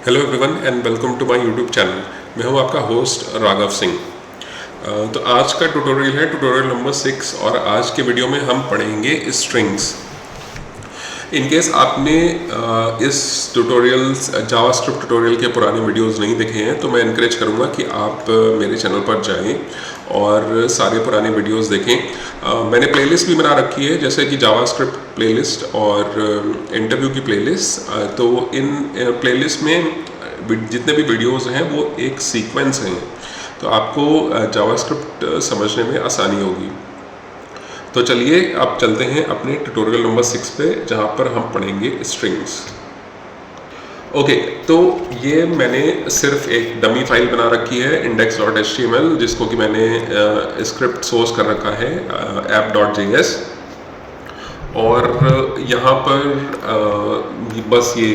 Hello everyone and welcome to my YouTube channel. मैं हूं आपका होस्ट राघव सिंह। तो आज का ट्यूटोरियल है ट्यूटोरियल नंबर 6 और आज के वीडियो में हम पढ़ेंगे स्ट्रिंग्स। इन केस आपने इस जावास्क्रिप्ट ट्यूटोरियल के पुराने वीडियोस नहीं देखे हैं तो मैं इनकरेज करूंगा कि आप मेरे चैनल पर जाएं और सारे पुराने वीडियोस देखें। मैंने प्लेलिस्ट भी बना रखी है, जैसे कि जावास्क्रिप्ट प्लेलिस्ट और इंटरव्यू की प्लेलिस्ट। तो इन प्लेलिस्ट में जितने भी वीडियोस हैं वो एक सीक्वेंस हैं, तो आपको जावास्क्रिप्ट समझने में आसानी होगी। तो चलिए अब चलते हैं अपने ट्यूटोरियल नंबर 6 पे, जहाँ पर हम पढ़ेंगे स्ट्रिंग्स। ओके, तो ये मैंने सिर्फ एक डमी फाइल बना रखी है index.html, जिसको कि मैंने स्क्रिप्ट सोर्स कर रखा है app.js। और यहाँ पर बस ये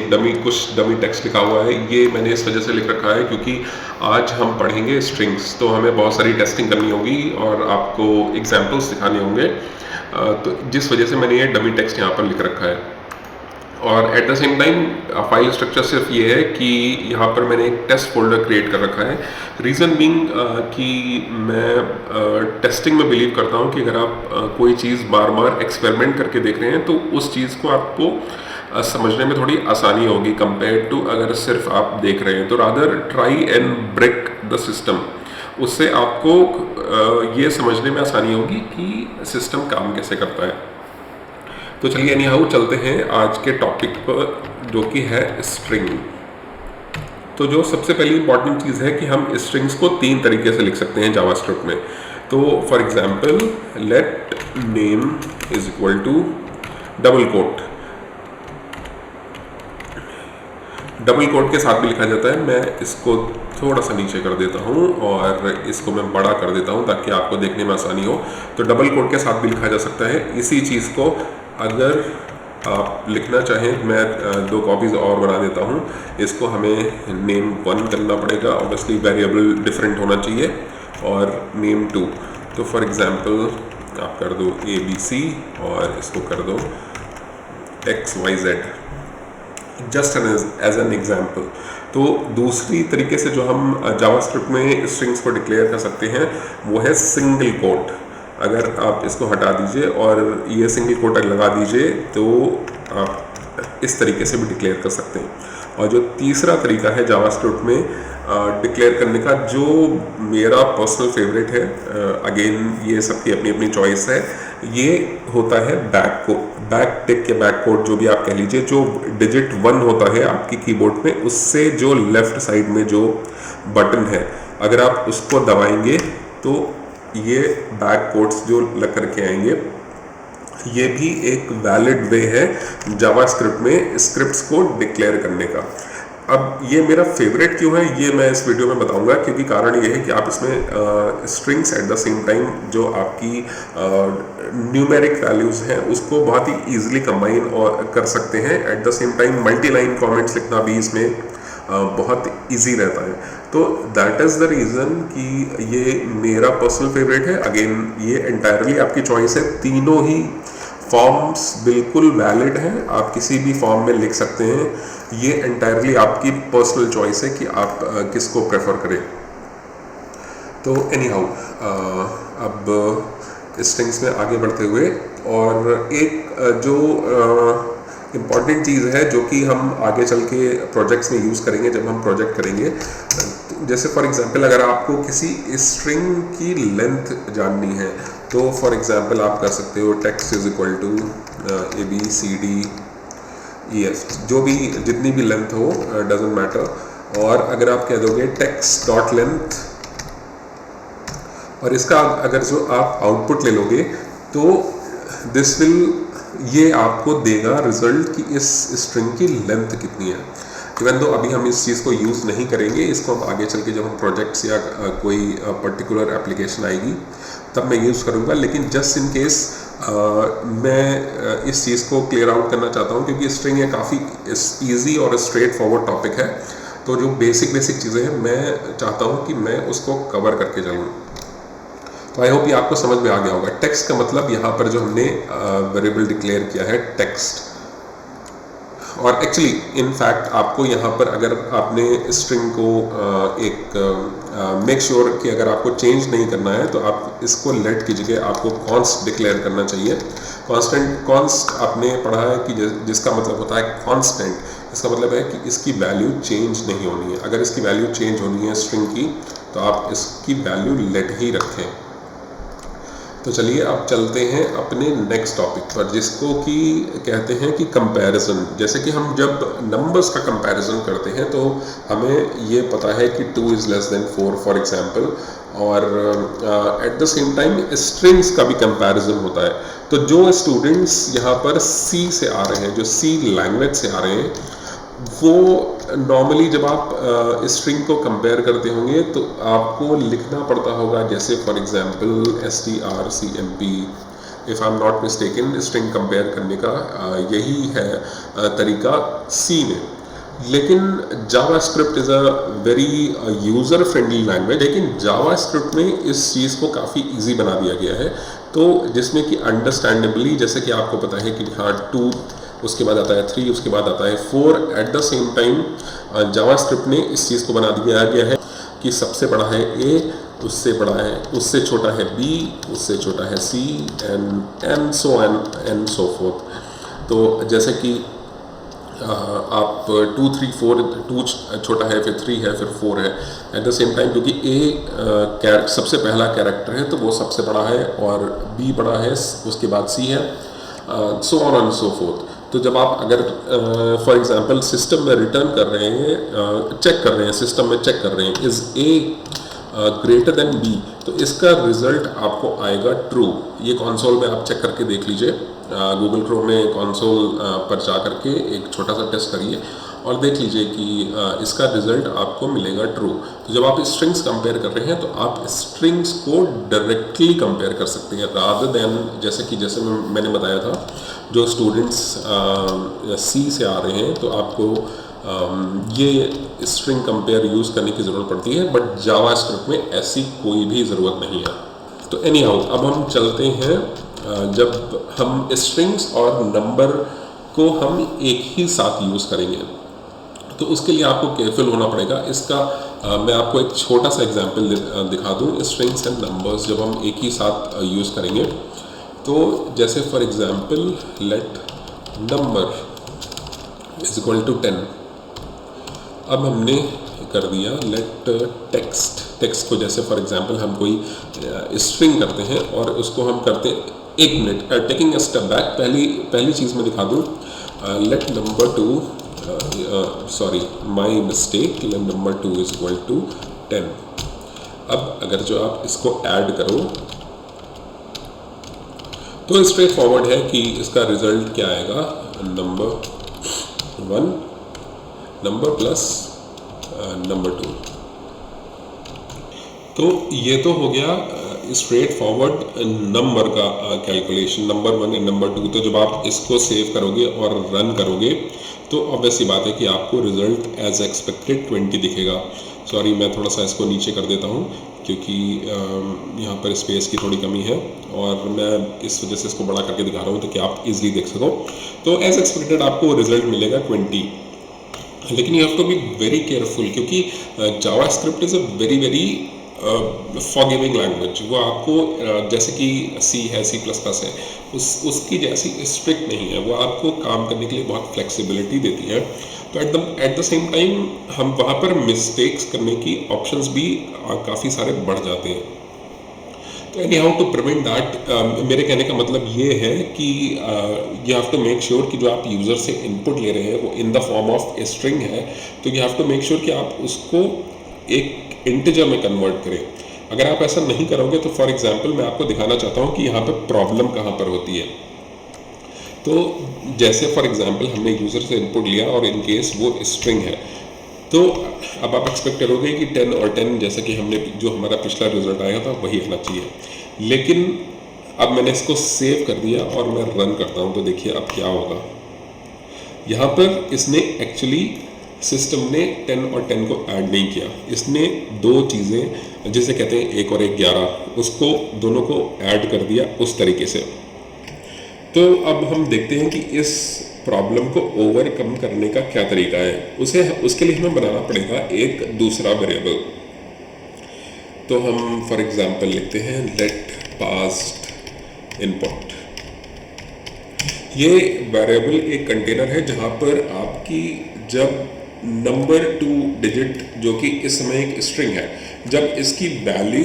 कुछ डमी टेक्स्ट लिखा हुआ है। ये मैंने इस वजह से लिख रखा है क्योंकि आज हम पढ़ेंगे स्ट्रिंग्स, तो हमें बहुत सारी टेस्टिंग करनी होगी और आपको एग्जांपल्स दिखाने होंगे। तो जिस वजह से मैंने ये डमी टेक्स्ट यहाँ पर लिख रखा है। और at the same time file structure सिर्फ ये है कि यहाँ पर मैंने एक टेस्ट फोल्डर क्रिएट कर रखा है। रीज़न बीइंग कि मैं टेस्टिंग में बिलीव करता हूँ कि अगर आप कोई चीज़ बार बार एक्सपेरिमेंट करके देख रहे हैं तो उस चीज़ को आपको समझने में थोड़ी आसानी होगी कंपेयर टू अगर सिर्फ आप देख रहे हैं। तो rather try and break the system, उससे आपको ये समझने में आसानी होगी कि सिस्टम काम कैसे करता है। तो चलिए एनी हाउ चलते हैं आज के टॉपिक पर, जो कि है स्ट्रिंग। तो जो सबसे पहली इंपॉर्टेंट चीज़ है कि हम स्ट्रिंग्स को 3 तरीके से लिख सकते हैं जावास्क्रिप्ट में। तो for example let name is equal to double quote. Double quote के साथ भी लिखा जाता है। मैं इसको थोड़ा सा नीचे कर देता हूँ और इसको मैं बड़ा कर देता हूँ ताकि आपको देखने में आसानी हो। तो डबल कोट के साथ भी लिखा जा सकता है। इसी चीज़ को अगर आप लिखना चाहें, मैं 2 कॉपीज़ और बना देता हूँ। इसको हमें नेम 1 करना पड़ेगा, ऑब्वियसली वेरिएबल डिफरेंट होना चाहिए, और नेम 2। तो फॉर एग्जांपल आप कर दो ABC और इसको कर दो XYZ, just as an example. तो दूसरी तरीके से जो हम जावास्क्रिप्ट में स्ट्रिंग्स को डिक्लेयर कर सकते हैं वो है सिंगल कोट। अगर आप इसको हटा दीजिए और ये सिंगल कोट लगा दीजिए तो आप इस तरीके से भी डिक्लेयर कर सकते हैं। और जो तीसरा तरीका है जावास्क्रिप्ट में डिक्लेयर करने का, जो मेरा पर्सनल फेवरेट है, अगेन ये सबकी अपनी अपनी चॉइस है, ये होता है बैक टिक या बैक कोड, जो भी आप कह लीजिए। जो डिजिट 1 होता है आपकी कीबोर्ड में, उससे जो लेफ्ट साइड में जो बटन है, अगर आप उसको दबाएंगे तो ये बैक कोड्स जो लग करके आएंगे। ये भी एक वैलिड वे है जावास्क्रिप्ट में स्क्रिप्ट्स को डिक्लेयर करने का। अब ये मेरा फेवरेट क्यों है ये मैं इस वीडियो में बताऊंगा, क्योंकि कारण ये है कि आप इसमें strings eight the same time जो आपकी न्यूमेरिक वैल्यूज़ हैं उसको बहुत ही ईजिली कंबाइन और कर सकते हैं। Eight the same time multi line comments लिखना भी इसमें बहुत इजी रहता है। तो दैट इज़ द रीज़न कि ये मेरा पर्सनल फेवरेट है। अगेन ये एंटायरली आपकी चॉइस है। तीनों ही फॉर्म्स बिल्कुल वैलिड हैं, आप किसी भी फॉर्म में लिख सकते हैं। ये एंटायरली आपकी पर्सनल चॉइस है कि आप किसको प्रेफर करें। तो एनी हाउ अब स्ट्रिंग्स में आगे बढ़ते हुए, और एक जो इम्पॉर्टेंट चीज़ है जो कि हम आगे चल के प्रोजेक्ट्स में यूज़ करेंगे, जब हम प्रोजेक्ट करेंगे, जैसे फॉर एग्जांपल अगर आपको किसी स्ट्रिंग की लेंथ जाननी है तो फॉर एग्जांपल आप कर सकते हो text is equal to ABCDEF, जो भी जितनी भी लेंथ हो, डजेंट मैटर। और अगर आप कह दोगे टेक्स्ट डॉट लेंथ, और इसका अगर जो आप आउटपुट ले लोगे तो दिस विल, ये आपको देगा रिजल्ट कि इस स्ट्रिंग की लेंथ कितनी है। इवन दो अभी हम इस चीज़ को यूज़ नहीं करेंगे, इसको हम आगे चल के जब हम प्रोजेक्ट्स या कोई पर्टिकुलर एप्लीकेशन आएगी तब मैं यूज़ करूँगा। लेकिन जस्ट इन केस मैं इस चीज़ को क्लियर आउट करना चाहता हूँ, क्योंकि स्ट्रिंग ये काफ़ी ईजी और स्ट्रेट फॉरवर्ड टॉपिक है। तो जो बेसिक चीज़ें हैं मैं चाहता हूँ कि मैं उसको कवर करके चलूँ। तो आई होप ये आपको समझ में आ गया होगा। टेक्स्ट का मतलब यहाँ पर जो हमने वेरिएबल डिक्लेयर किया है टेक्स्ट, और एक्चुअली इन फैक्ट आपको यहाँ पर अगर आपने स्ट्रिंग को मेक श्योर कि अगर आपको चेंज नहीं करना है तो आप इसको लेट की जगह आपको कॉन्स्ट डिक्लेयर करना चाहिए। कॉन्स्ट आपने पढ़ा है कि जिसका मतलब होता है कांस्टेंट, इसका मतलब है कि इसकी वैल्यू चेंज नहीं होनी है। अगर इसकी वैल्यू चेंज होनी है स्ट्रिंग की तो आप इसकी वैल्यू लेट ही रखें। तो चलिए अब चलते हैं अपने नेक्स्ट टॉपिक पर, जिसको कि कहते हैं कि कंपैरिजन। जैसे कि हम जब नंबर्स का कंपैरिजन करते हैं तो हमें ये पता है कि 2 is less than 4 for example, और at the same time strings का भी कंपैरिजन होता है। तो जो स्टूडेंट्स यहाँ पर सी से आ रहे हैं, जो सी लैंग्वेज से आ रहे हैं, वो नॉर्मली जब आप स्ट्रिंग को कंपेयर करते होंगे तो आपको लिखना पड़ता होगा, जैसे for example strcmp, if I am not mistaken. String compare करने का यही है तरीका सी में। लेकिन JavaScript is a very user friendly language, लेकिन जावास्क्रिप्ट में इस चीज़ को काफ़ी इजी बना दिया गया है। तो जिसमें कि अंडरस्टैंडेबली, जैसे कि आपको पता है कि हाँ 2, उसके बाद आता है 3, उसके बाद आता है 4। Eight the same time JavaScript ने इस चीज़ को बना दिया गया है कि सबसे बड़ा है A, उससे बड़ा है, उससे छोटा है B, उससे छोटा है C, एंड सो फोर्थ। तो जैसे कि आप 2, 3, 4, 2 छोटा है, फिर 3 है, फिर 4 है। एट द सेम टाइम क्योंकि A सबसे पहला कैरेक्टर है तो वो सबसे बड़ा है, और B बड़ा है, उसके बाद C है, so on and so fourth. तो जब आप अगर फॉर एग्जांपल सिस्टम में रिटर्न कर रहे हैं, चेक कर रहे हैं, सिस्टम में चेक कर रहे हैं is A greater than B, तो इसका रिजल्ट आपको आएगा ट्रू। ये कंसोल में आप चेक करके देख लीजिए, गूगल क्रोम में कंसोल पर जा करके एक छोटा सा टेस्ट करिए और देख लीजिए कि इसका रिजल्ट आपको मिलेगा ट्रू। तो जब आप स्ट्रिंग्स कंपेयर कर रहे हैं तो आप स्ट्रिंग्स को डायरेक्टली कंपेयर कर सकते हैं, रादर देन जैसे मैंने बताया था, जो स्टूडेंट्स सी से आ रहे हैं तो आपको ये स्ट्रिंग कंपेयर यूज़ करने की ज़रूरत पड़ती है, बट जावास्क्रिप्ट में ऐसी कोई भी ज़रूरत नहीं है। तो एनी हाउ अब हम चलते हैं, जब हम स्ट्रिंग्स और नंबर को हम एक ही साथ यूज़ करेंगे तो उसके लिए आपको केयरफुल होना पड़ेगा। इसका मैं आपको एक छोटा सा एग्जांपल दिखा दूं। स्ट्रिंग्स एंड नंबर्स जब हम एक ही साथ यूज़ करेंगे तो जैसे for example let number is equal to 10। अब हमने कर दिया लेट टेक्स्ट को, जैसे फॉर एग्जांपल हम कोई स्ट्रिंग करते हैं और उसको हम करते हैं 1 minute, taking a step back. पहली चीज़ मैं दिखा दूँ, let number 2, sorry my mistake, let number 2 is equal to 10। अब अगर जो आप इसको ऐड करो तो स्ट्रेट फॉरवर्ड है कि इसका रिजल्ट क्या आएगा, नंबर 1 नंबर प्लस नंबर 2। तो ये तो हो गया स्ट्रेट फॉरवर्ड नंबर का कैलकुलेशन, नंबर 1 एंड नंबर 2। तो जब आप इसको सेव करोगे और रन करोगे तो ऑब्वियस सी बात है कि आपको रिजल्ट एज एक्सपेक्टेड 20 दिखेगा। सॉरी मैं थोड़ा सा इसको नीचे कर देता हूँ क्योंकि यहाँ पर स्पेस की थोड़ी कमी है और मैं इस वजह से इसको बड़ा करके दिखा रहा हूँ ताकि आप इजीली देख सको। तो एज एक्सपेक्टेड आपको रिजल्ट मिलेगा 20। लेकिन you have to be very careful क्योंकि JavaScript is a very very forgiving language. वो आपको जैसे कि सी है, C++ है, उसकी जैसी स्ट्रिक्ट नहीं है। वो आपको काम करने के लिए बहुत फ्लेक्सिबिलिटी देती है। तो एट द सेम टाइम हम वहाँ पर मिस्टेक्स करने की ऑप्शंस भी काफ़ी सारे बढ़ जाते हैं। तो anyhow to prevent that, मेरे कहने का मतलब ये है कि you have to make sure कि जो आप यूज़र से इनपुट ले रहे हैं वो in the form of a string है। तो you have to make sure कि आप उसको एक इंटीजर में कन्वर्ट करें। अगर आप ऐसा नहीं करोगे तो फॉर एग्जांपल मैं आपको दिखाना चाहता हूँ कि यहाँ पर प्रॉब्लम कहाँ पर होती है। तो जैसे फॉर एग्जांपल हमने यूज़र से इनपुट लिया और इन केस वो स्ट्रिंग है, तो अब आप एक्सपेक्ट करोगे कि 10 और 10 जैसे कि हमने जो हमारा पिछला रिजल्ट आया था वही आना चाहिए। लेकिन अब मैंने इसको सेव कर दिया और मैं रन करता हूँ तो देखिए अब क्या होगा। यहाँ पर इसने एक्चुअली सिस्टम ने 10 और 10 को ऐड नहीं किया। इसने दो चीज़ें जिसे कहते हैं 1 और 1 11, उसको दोनों को ऐड कर दिया उस तरीके से। तो अब हम देखते हैं कि इस प्रॉब्लम को ओवरकम करने का क्या तरीका है, उसके लिए हमें बनाना पड़ेगा एक दूसरा वेरिएबल। तो हम फॉर एग्जांपल लिखते हैं लेट पास्ट इनपुट। ये वेरिएबल एक कंटेनर है जहां पर आपकी जब नंबर 2 डिजिट जो कि इस समय एक स्ट्रिंग है, जब इसकी वैल्यू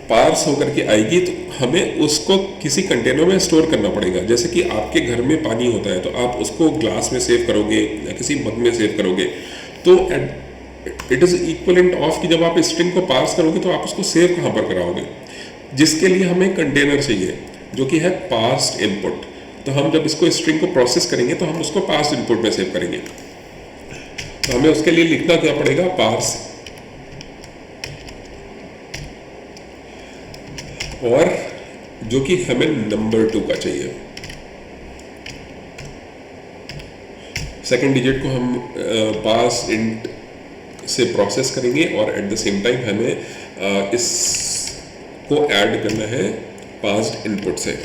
पार्स होकर के आएगी तो हमें उसको किसी कंटेनर में स्टोर करना पड़ेगा। जैसे कि आपके घर में पानी होता है तो आप उसको ग्लास में सेव करोगे या किसी मग में सेव करोगे, तो इट इज़ इक्वलेंट ऑफ कि जब आप स्ट्रिंग को पार्स करोगे तो आप उसको सेव कहाँ पर कराओगे, जिसके लिए हमें कंटेनर चाहिए जो कि है पास्ट इनपुट। तो हम जब इसको स्ट्रिंग को प्रोसेस करेंगे तो हम उसको पास्ट इनपुट में सेव करेंगे। तो हमें उसके लिए लिखना क्या पड़ेगा, पार्स, और जो कि हमें नंबर 2 का चाहिए। सेकंड डिजिट को हम पास इंट से प्रोसेस करेंगे और एट द सेम टाइम हमें इसको ऐड करना है पास्ट इनपुट से।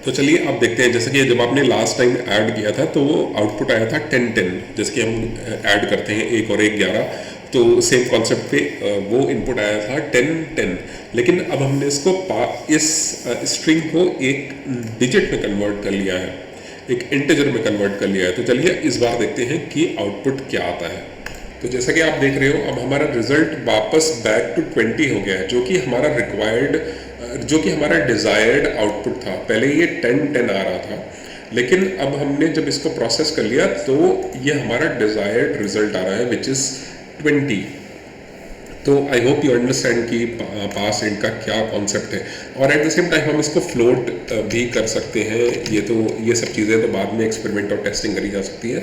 तो चलिए आप देखते हैं, जैसे कि जब आपने लास्ट टाइम ऐड किया था तो वो आउटपुट आया था 10-10, जैसे कि हम ऐड करते हैं 1 और 1 11, तो सेम कॉन्सेप्ट पे वो इनपुट आया था 10-10। लेकिन अब हमने इसको इस स्ट्रिंग को एक डिजिट में कन्वर्ट कर लिया है, एक इंटीजर में कन्वर्ट कर लिया है। तो चलिए इस बार देखते हैं कि आउटपुट क्या आता है। तो जैसा कि आप देख रहे हो अब हमारा रिजल्ट वापस बैक टू 20 हो गया है, जो कि हमारा रिक्वायर्ड, जो कि हमारा डिज़ायर्ड आउटपुट था। पहले ये 10-10 आ रहा था, लेकिन अब हमने जब इसको प्रोसेस कर लिया तो ये हमारा डिज़ायर्ड रिजल्ट आ रहा है विच इज़ 20। तो आई होप यू अंडरस्टैंड कि पास इंट का क्या कॉन्सेप्ट है। और एट द सेम टाइम हम इसको फ्लोट भी कर सकते हैं। ये सब चीज़ें तो बाद में एक्सपेरिमेंट और टेस्टिंग करी जा सकती है।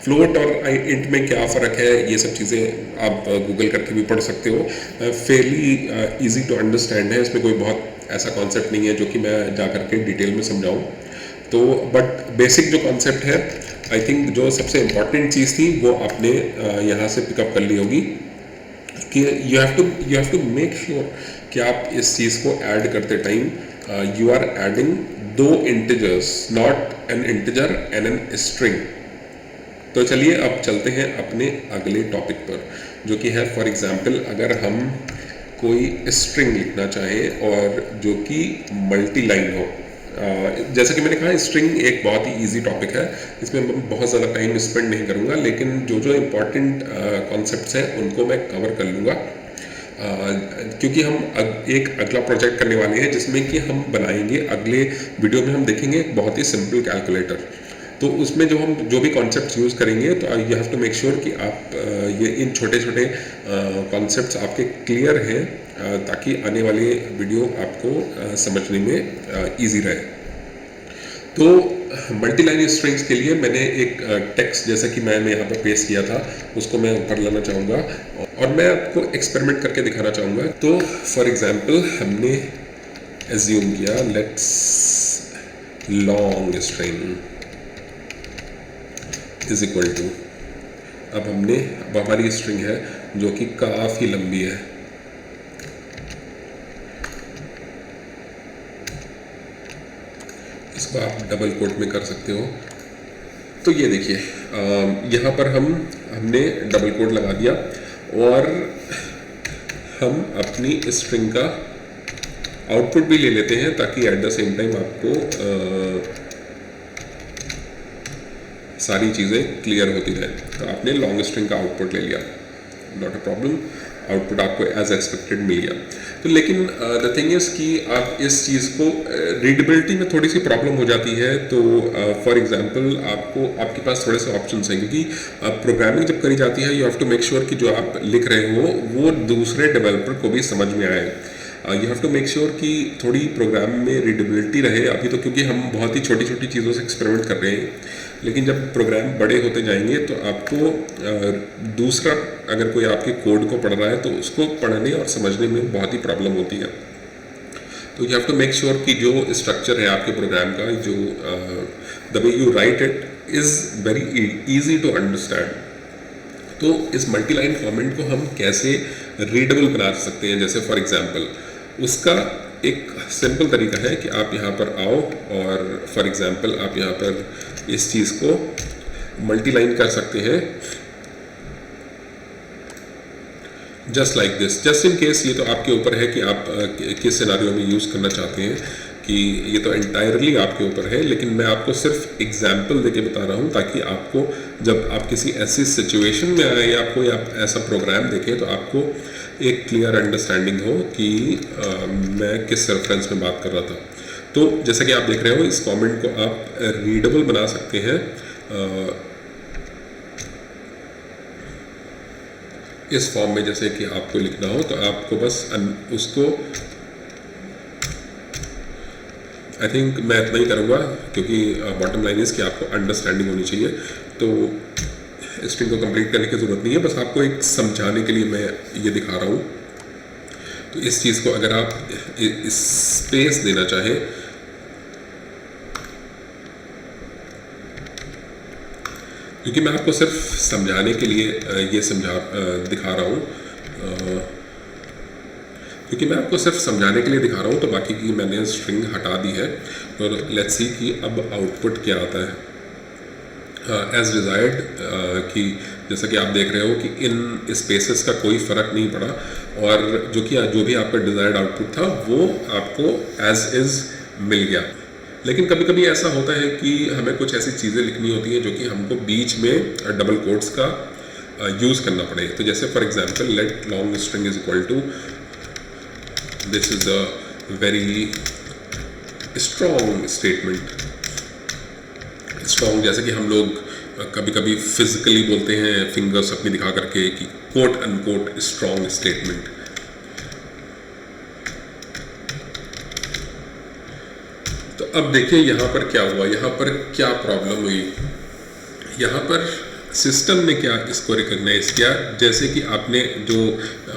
फ्लोट और इंट में क्या फ़र्क है, ये सब चीज़ें आप गूगल करके भी पढ़ सकते हो। फेयरली ईजी टू अंडरस्टैंड है, इसमें कोई बहुत ऐसा कॉन्सेप्ट नहीं है जो कि मैं जा करके डिटेल में समझाऊँ। तो बट बेसिक जो कॉन्सेप्ट है, आई थिंक जो सबसे इम्पॉर्टेंट चीज़ थी वो आपने यहाँ से पिकअप कर ली होगी कि you have to make sure कि आप इस चीज़ को ऐड करते time you are adding 2 integers, not an integer and an string. तो चलिए अब चलते हैं अपने अगले टॉपिक पर, जो कि है फॉर एग्जांपल अगर हम कोई स्ट्रिंग लिखना चाहें और जो कि मल्टी लाइन हो। जैसा कि मैंने कहा स्ट्रिंग एक बहुत ही इजी टॉपिक है, इसमें मैं बहुत ज़्यादा टाइम स्पेंड नहीं करूँगा, लेकिन जो इम्पॉर्टेंट कॉन्सेप्ट्स हैं उनको मैं कवर कर लूँगा, क्योंकि हम एक अगला प्रोजेक्ट करने वाले हैं जिसमें कि हम बनाएंगे, अगले वीडियो में हम देखेंगे एक बहुत ही सिंपल कैलकुलेटर। तो उसमें जो भी कॉन्सेप्ट्स यूज़ करेंगे तो you have to make sure कि आप ये इन छोटे छोटे कॉन्सेप्ट्स आपके क्लियर हैं, ताकि आने वाले वीडियो आपको समझने में इजी रहे। तो मल्टी लाइन स्ट्रिंग्स के लिए मैंने एक टेक्स्ट, जैसा कि मैंने यहाँ पर पेस्ट किया था, उसको मैं ऊपर लाना चाहूँगा और मैं आपको एक्सपेरिमेंट करके दिखाना चाहूँगा। तो फॉर एग्जांपल हमने एज्यूम किया let's long string is equal to, अब हमारी स्ट्रिंग है जो कि काफ़ी लंबी है। इसको आप डबल कोट में कर सकते हो। तो ये देखिए यहाँ पर हमने डबल कोट लगा दिया और हम अपनी स्ट्रिंग का आउटपुट भी ले लेते हैं, ताकि एट द सेम टाइम आपको सारी चीज़ें क्लियर होती रहे। तो आपने लॉन्ग स्ट्रिंग का आउटपुट ले लिया, नॉट अ प्रॉब्लम, आउटपुट आपको एज एक्सपेक्टेड मिल गया। तो लेकिन द थिंग इज़ कि आप इस चीज़ को रीडेबिलिटी में थोड़ी सी प्रॉब्लम हो जाती है। तो फॉर एग्जांपल आपके पास थोड़े से ऑप्शंस हैं, क्योंकि प्रोग्रामिंग जब करी जाती है you have to make sure कि जो आप लिख रहे हो वो दूसरे डेवलपर को भी समझ में आए। You have to make sure कि थोड़ी प्रोग्राम में रीडेबिलिटी रहे। अभी तो क्योंकि हम बहुत ही छोटी छोटी चीज़ों से एक्सपेरिमेंट कर रहे हैं, लेकिन जब प्रोग्राम बड़े होते जाएंगे तो आपको दूसरा अगर कोई आपके कोड को पढ़ रहा है तो उसको पढ़ने और समझने में बहुत ही प्रॉब्लम होती है। तो you have to make sure कि जो स्ट्रक्चर है आपके प्रोग्राम का, जो the way you write it is very easy to understand. तो इस मल्टी लाइन फॉर्मेट को हम कैसे रीडेबल बना सकते हैं, जैसे फॉर एग्जांपल उसका एक सिंपल तरीका है कि आप यहाँ पर आओ और फॉर एग्जांपल आप यहाँ पर इस चीज़ को मल्टीलाइन कर सकते हैं just like this. Just in case, ये तो आपके ऊपर है कि आप किस सिनारियो में यूज़ करना चाहते हैं, कि ये तो एंटायरली आपके ऊपर है, लेकिन मैं आपको सिर्फ एग्जाम्पल देके बता रहा हूँ ताकि आपको जब आप किसी ऐसी सिचुएशन में आए या कोई आप ऐसा प्रोग्राम देखें तो आपको एक क्लियर अंडरस्टैंडिंग हो कि मैं किस रेफरेंस में बात कर रहा था। तो जैसा कि आप देख रहे हो, इस कमेंट को आप रीडेबल बना सकते हैं इस फॉर्म में। जैसे कि आपको लिखना हो तो आपको बस उसको, आई थिंक मैं इतना ही करूँगा क्योंकि बॉटम लाइन इज़ कि आपको अंडरस्टैंडिंग होनी चाहिए। तो स्ट्रिंग को कंप्लीट करने की ज़रूरत नहीं है, बस आपको एक समझाने के लिए मैं ये दिखा रहा हूँ। तो इस चीज़ को अगर आप स्पेस देना चाहें, क्योंकि मैं आपको सिर्फ समझाने के लिए ये दिखा रहा हूँ, क्योंकि मैं आपको सिर्फ समझाने के लिए दिखा रहा हूँ, तो बाकी की मैंने स्ट्रिंग हटा दी है। और लेट्स सी कि अब आउटपुट क्या आता है एज डिज़ायर्ड। कि जैसा कि आप देख रहे हो कि इन स्पेसेस का कोई फ़र्क नहीं पड़ा, और जो भी आपका डिज़ायर्ड आउटपुट था वो आपको एज इज़ मिल गया। लेकिन कभी कभी ऐसा होता है कि हमें कुछ ऐसी चीज़ें लिखनी होती हैं जो कि हमको बीच में डबल कोट्स का यूज़ करना पड़े। तो जैसे for example let long string is equal to, this is a very strong statement. Strong जैसे कि हम लोग कभी कभी फिजिकली बोलते हैं फिंगर्स अपनी दिखा करके कि कोट अनकोट स्ट्रॉन्ग स्टेटमेंट। तो अब देखिए यहाँ पर क्या हुआ, यहाँ पर क्या प्रॉब्लम हुई। यहाँ पर सिस्टम ने क्या इसको रिकॉग्नाइज किया, जैसे कि आपने जो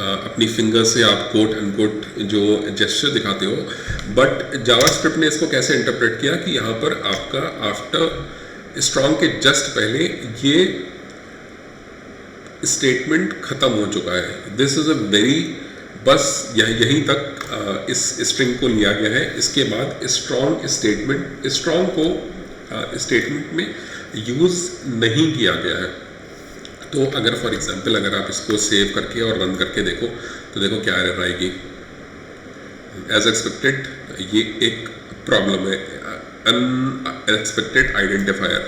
अपनी फिंगर से आप कोट अनकोट जो जेस्चर दिखाते हो, बट जावास्क्रिप्ट ने इसको कैसे इंटरप्रेट किया कि यहाँ पर आपका आफ्टर स्ट्रॉन्ग के जस्ट पहले ये स्टेटमेंट खत्म हो चुका है। दिस इज अ वेरी, बस यहीं तक इस स्ट्रिंग को लिया गया है। इसके बाद स्ट्रॉन्ग को स्टेटमेंट में यूज़ नहीं किया गया है। तो अगर फॉर एग्जांपल अगर आप इसको सेव करके और रन करके देखो तो देखो क्या एरर आएगी। एज एक्सपेक्टेड ये एक प्रॉब्लम है, अनएक्सपेक्टेड आइडेंटिफायर।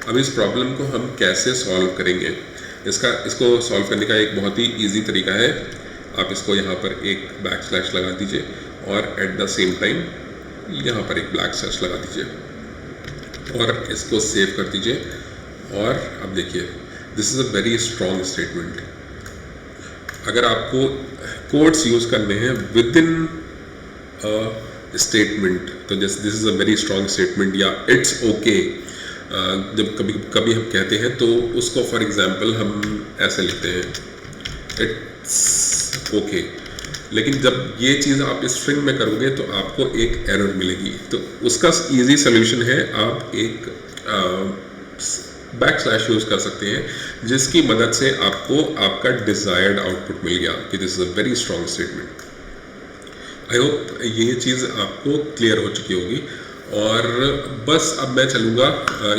अब इस प्रॉब्लम को हम कैसे सॉल्व करेंगे, इसको सॉल्व करने का एक बहुत ही इजी तरीका है। आप इसको यहाँ पर एक बैकस्लैश लगा दीजिए और एट द सेम टाइम यहाँ पर एक बैकस्लैश लगा दीजिए और इसको सेव कर दीजिए। और अब देखिए this is a very strong statement. अगर आपको कोड्स यूज़ करने हैं विद इन स्टेटमेंट तो जैसे this is a very strong statement या इट्स ओके, जब कभी हम कहते हैं तो उसको फॉर एग्जांपल हम ऐसे लिखते हैं इट्स ओके। लेकिन जब ये चीज़ आप स्ट्रिंग में करोगे तो आपको एक एरर मिलेगी। तो उसका इजी सोल्यूशन है, आप एक बैकस्लैश यूज़ कर सकते हैं जिसकी मदद से आपको आपका डिज़ायर्ड आउटपुट मिल गया कि this is a very strong statement. I hope ये चीज़ आपको क्लियर हो चुकी होगी। और बस अब मैं चलूँगा,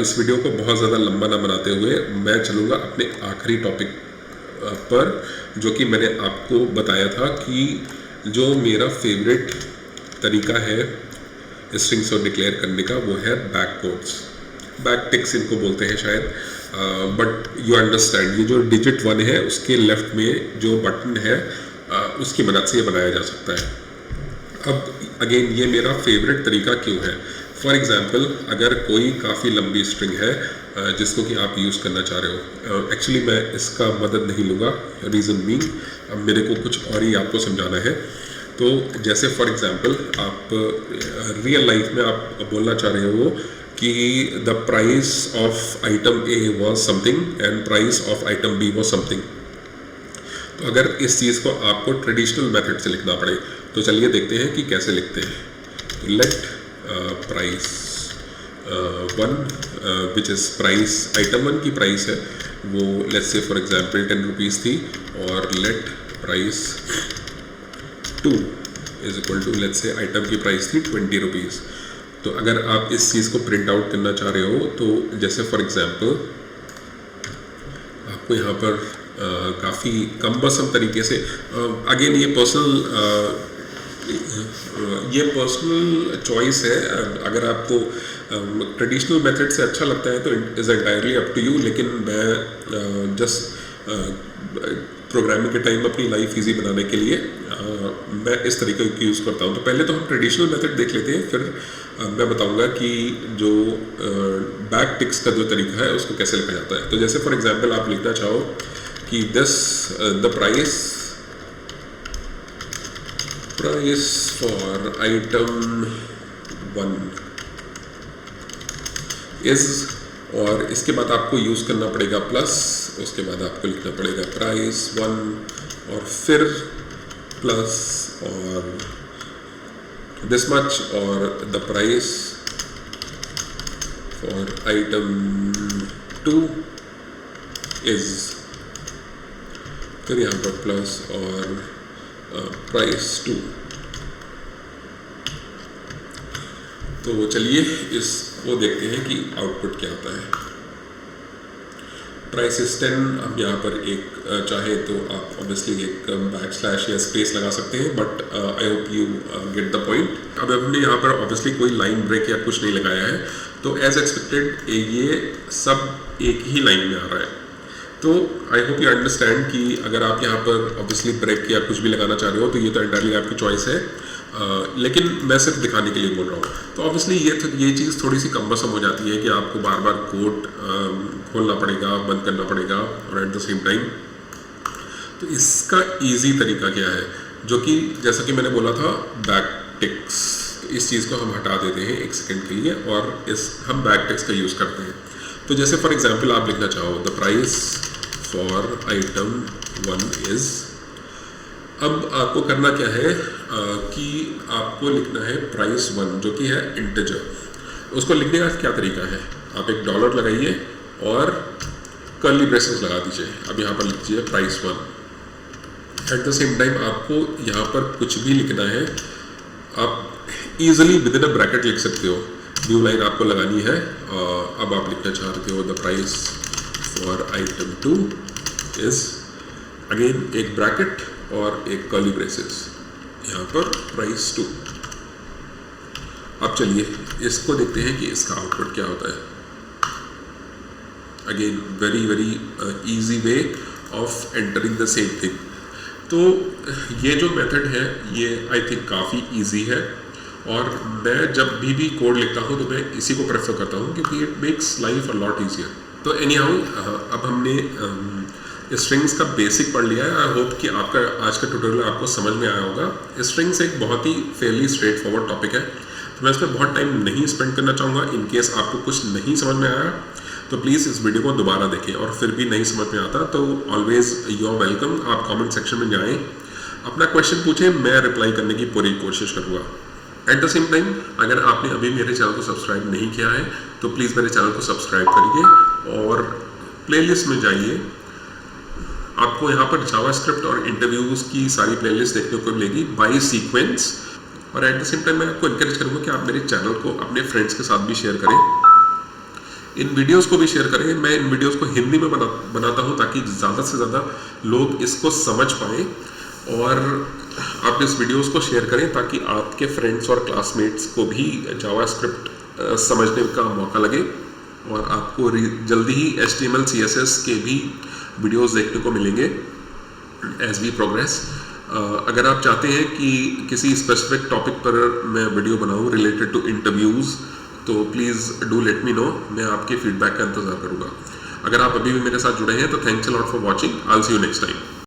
इस वीडियो को बहुत ज़्यादा लंबा ना बनाते हुए मैं चलूँगा अपने आखिरी टॉपिक पर, जो कि मैंने आपको बताया था कि जो मेरा फेवरेट तरीका है स्ट्रिंग्स को डिक्लेयर करने का वो है बैक कोट्स, बैक टिक्स इनको बोलते हैं शायद, बट यू अंडरस्टैंड। ये जो डिजिट 1 है उसके लेफ्ट में जो बटन है उसकी मदद से ये बनाया जा सकता है। अब अगेन ये मेरा फेवरेट तरीका क्यों है, फॉर एग्जांपल अगर कोई काफ़ी लंबी स्ट्रिंग है जिसको कि आप यूज़ करना चाह रहे हो, एक्चुअली मैं इसका मदद नहीं लूँगा, रीज़न मीन अब मेरे को कुछ और ही आपको समझाना है। तो जैसे फॉर एग्जांपल आप रियल लाइफ में आप बोलना चाह रहे हो कि the price of item A was something and price of item B was something. तो अगर इस चीज़ को आपको ट्रेडिशनल मेथड से लिखना पड़े तो चलिए देखते हैं कि कैसे लिखते हैं। Late price 1 which is price, item 1 की प्राइस है वो let's say for example 10 rupees थी, और let price 2 is equal to, let's say item की प्राइस थी 20 रुपीज़। तो अगर आप इस चीज़ को प्रिंट आउट करना चाह रहे हो तो जैसे फॉर एग्जांपल आपको यहाँ पर काफ़ी कम्बरसम तरीके से, अगेन ये पर्सनल चॉइस है। अगर आपको ट्रेडिशनल मेथड से अच्छा लगता है तो it is entirely up to you, लेकिन मैं जस्ट प्रोग्रामिंग के टाइम अपनी लाइफ इजी बनाने के लिए मैं इस तरीके का यूज़ करता हूँ। तो पहले तो हम ट्रेडिशनल मेथड देख लेते हैं, फिर मैं बताऊँगा कि जो बैक टिक्स का जो तरीका है उसको कैसे लिखा जाता है। तो जैसे फॉर एग्जांपल आप लिखना चाहो कि the price for item 1 is, और इसके बाद आपको यूज़ करना पड़ेगा प्लस, उसके बाद आपको लिखना पड़ेगा प्राइस 1 और फिर प्लस और दिस मच, और the price for item 2 is, फिर यहाँ पर प्लस और प्राइस 2। तो चलिए इसको देखते हैं कि आउटपुट क्या होता है। प्राइस इज 10, अब यहाँ पर एक चाहे तो आप ऑब्वियसली एक बैकस्लैश या स्पेस लगा सकते हैं, but I hope you get the point. अब हमने यहाँ पर ऑब्वियसली कोई लाइन ब्रेक या कुछ नहीं लगाया है, तो एज एक्सपेक्टेड ये सब एक ही लाइन में आ रहा है। तो आई होप यू अंडरस्टैंड कि अगर आप यहाँ पर ऑब्वियसली ब्रेक या कुछ भी लगाना चाह रहे हो तो ये तो एंटायरली आपकी चॉइस है, लेकिन मैं सिर्फ दिखाने के लिए बोल रहा हूँ। तो ऑब्वियसली ये चीज़ थोड़ी सी कम्बरसम हो जाती है कि आपको बार बार कोड खोलना पड़ेगा, बंद करना पड़ेगा, और एट द सेम टाइम तो इसका ईजी तरीका क्या है, जो कि जैसा कि मैंने बोला था बैक टिक्स। तो इस चीज़ को हम हटा देते हैं 1 सेकेंड के लिए और हम बैक टिक्स का यूज़ करते हैं। तो जैसे फॉर एग्जांपल आप लिखना चाहो the price for item 1 is, अब आपको करना क्या है कि आपको लिखना है प्राइस 1 जो कि है इंटीजर। उसको लिखने का क्या तरीका है, आप एक डॉलर लगाइए और कर्ली ब्रेसेस लगा दीजिए। अब यहाँ पर लिख दीजिए price 1। Eight the same time आपको यहाँ पर कुछ भी लिखना है, आप easily with in a bracket लिख सकते हो। न्यू लाइन आपको लगानी है। अब आप लिखना चाहते हो the price for item 2 is, again एक ब्रैकेट और एक कर्ली ब्रेसेस, यहाँ पर प्राइस 2। अब चलिए इसको देखते हैं कि इसका आउटपुट क्या होता है। Again very easy way of entering the same thing. तो ये जो मेथड है ये आई थिंक काफ़ी इजी है, और मैं जब भी कोड लिखता हूँ तो मैं इसी को प्रेफर करता हूँ क्योंकि it makes life a lot easier. तो एनी हाउ अब हमने स्ट्रिंग्स का बेसिक पढ़ लिया है। आई होप कि आपका आज का ट्यूटोरियल आपको समझ में आया होगा। स्ट्रिंग्स एक बहुत ही फेयरली स्ट्रेट फॉरवर्ड टॉपिक है, तो मैं इस पर बहुत टाइम नहीं स्पेंड करना चाहूँगा। इन केस आपको कुछ नहीं समझ में आया तो प्लीज़ इस वीडियो को दोबारा देखें, और फिर भी नहीं समझ में आता तो ऑलवेज यू आर वेलकम। आप कमेंट सेक्शन में जाएं, अपना क्वेश्चन पूछें, मैं रिप्लाई करने की पूरी कोशिश करूँगा। एट द सेम टाइम अगर आपने अभी मेरे चैनल को सब्सक्राइब नहीं किया है तो प्लीज़ मेरे चैनल को सब्सक्राइब करिए और प्लेलिस्ट में जाइए। आपको यहाँ पर जावास्क्रिप्ट और इंटरव्यूज़ की सारी प्लेलिस्ट देखने को मिलेगी बाय सीक्वेंस। और एट द सेम टाइम मैं आपको इनकरेज करूँगा कि आप मेरे चैनल को अपने फ्रेंड्स के साथ भी शेयर करें, इन वीडियोस को भी शेयर करें। मैं इन वीडियोस को हिंदी में बनाता हूँ ताकि ज़्यादा से ज़्यादा लोग इसको समझ पाएँ, और आप इस वीडियोस को शेयर करें ताकि आपके फ्रेंड्स और क्लासमेट्स को भी जावास्क्रिप्ट समझने का मौका लगे, और आपको जल्दी ही HTML CSS के भी वीडियोस देखने को मिलेंगे एज वी प्रोग्रेस। अगर आप चाहते हैं कि किसी स्पेसिफिक टॉपिक पर मैं वीडियो बनाऊं रिलेटेड टू इंटरव्यूज़ तो please do let me know, मैं आपके फीडबैक का इंतज़ार करूँगा। अगर आप अभी भी मेरे साथ जुड़े हैं तो thanks a lot for watching. I will see you next time.